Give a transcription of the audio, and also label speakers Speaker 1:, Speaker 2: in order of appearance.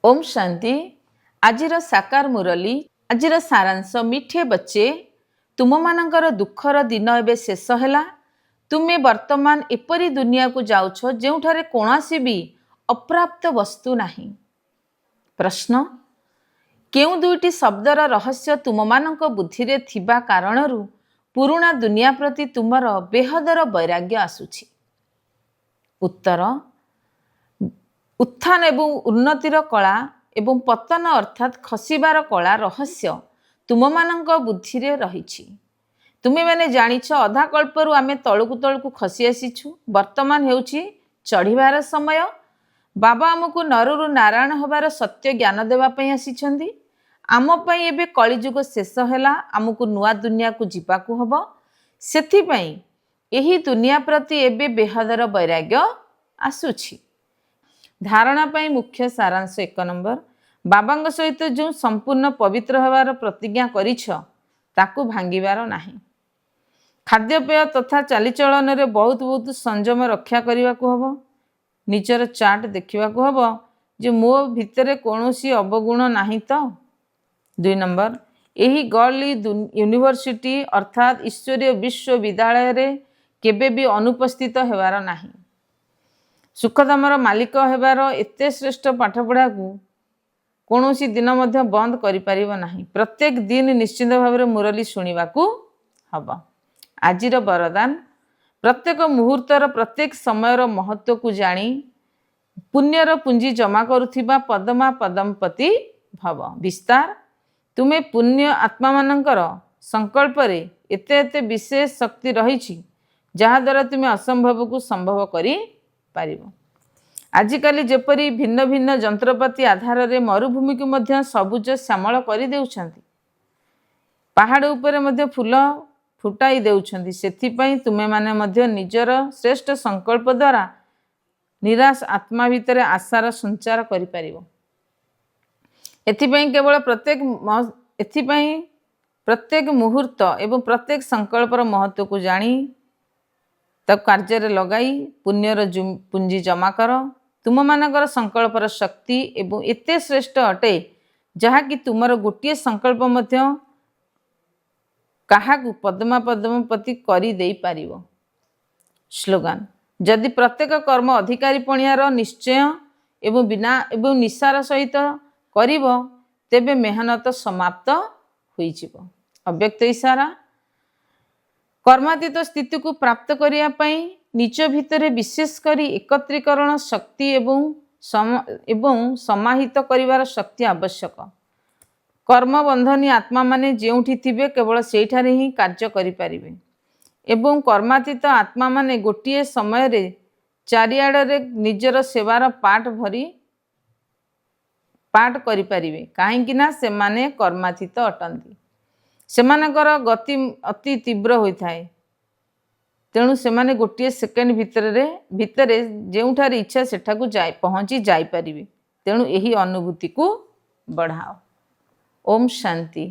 Speaker 1: ओम शांति। आजिर साकार मुरली आजिर सारांश मिठे बच्चे तुम मानकर दुखर दिन एबे शेष है। तुमे वर्तमान एपरी दुनिया को जाउछ जेउठारे कोनासी भी अप्राप्त वस्तु नाही। प्रश्न केउ दुईटी शब्दर रहस्य तुम मानक बुद्धि रे थिबा कारणरू पुराना दुनिया प्रति तुमर बेहदर वैराग्य आसुछि। उत्तर उत्थान एवं उन्नतिर कला एवं पतन अर्थात खसिबार कला रहस्य तुम मानक बुद्धि रे रहिछि। तुमे माने जानिछ अधा कल्परू आमे तळकु तळकु खसी आसीछु। वर्तमान हेउछि चढ़िबार समय। बाबा आमको नररु नारायण होबार सत्य ज्ञान देवा पई आसीछंदी। आम पई एबे कलिजुग शेष हैला। आमको नुआ दुनिया को जीवाकू हबो। सेथि पई एही दुनिया प्रति एबे बेहदर वैराग्य आसुछि। धारणा पई मुख्य सारांश 1 नंबर बाबांग सहित जो संपूर्ण पवित्र होवार प्रतिज्ञा करिछ ताकू भांगिबार नाही। खाद्यपेय तथा चालीचलन रे बहुत बहुत संयम रक्षा करने को हबो। निजर चार्ट देखा हबो जे मो भितरे कौनसी अवगुण नाही तो। 2 नंबर यही गर्ली यूनिवर्सिटी अर्थात ईश्वरीय विश्वविद्यालय रे केबे भी अनुपस्थित हेबार नाही। सुखधामर मालिक हेबार एते श्रेष्ठ पाठपढ़ा को कौनसी दिन मध्य बंद करि परिबो नाही। प्रत्येक दिन निश्चित भाव में मुरली शुणिबाकू हबो। आजिर वरदान प्रत्येक मुहूर्तर प्रत्येक समयर महत्व को जानी पुण्यर पुंजी जमा करुथिबा पदमा पदमपति भव। विस्तार तुमे पुण्य आत्मा मानकर संकल्प रे एते एते विशेष शक्ति रही जहा द्वारा तुमे असंभव को संभव करी पारिबो। आजिकाली जेपरी भिन्न भिन्न जंत्रपाति आधार रे मरुभूमि को मध्य सबुज श्यामल करि देउछंती। पहाड़ उपरे मध्य फूल फुटाई देउछंती। सेथिपई तुमे माने मध्य निजर श्रेष्ठ संकल्प द्वारा निराश आत्मा भितरे आशार संचार करि पारिबो। एथिपई केवल प्रत्येक मुहूर्त एवं प्रत्येक संकल्पर महत्व को जानी तब कार्य रे लगाई पुण्यर पुंजी जमा कर। तुम मानकर संकल्पर शक्ति एवं एते श्रेष्ठ अटे जहा कि तुमर गोटे संकल्प मध्य काहाकू पद्मा पद्मपति करी देई पारिबो। स्लोगान जदि प्रत्येक कर्म अधिकारी पणियार निश्चय एवं बिना एवं निशार सहित करिबो तेबे मेहनत समाप्त होई जिवो। अव्यक्त इशारा कर्मातीत स्थिति को प्राप्त करिया पई निज भितरे विशेष करी एकत्रीकरण शक्ति एवं समाहित करिवार शक्ति आवश्यक। कर्म बंधनी आत्मा माने जेउठी थिबे केवल सेठारे ही कार्य करि पारिबे एवं कर्मातीत आत्मा माने गोटिए समय रे चारिआडे निजर सेवार पाठ करि पारिबे काहेकि ना से माने कर्मातीत अटंती। सेमानकर गति अति तीव्र होइथाय। तेणु सेमाने गोटे सेकेंड भितरे जेउठारे इच्छा सेठाकू पहुँची जाई पारिबे। तेणु यही अनुभूति को बढ़ाओ। ओम शांति।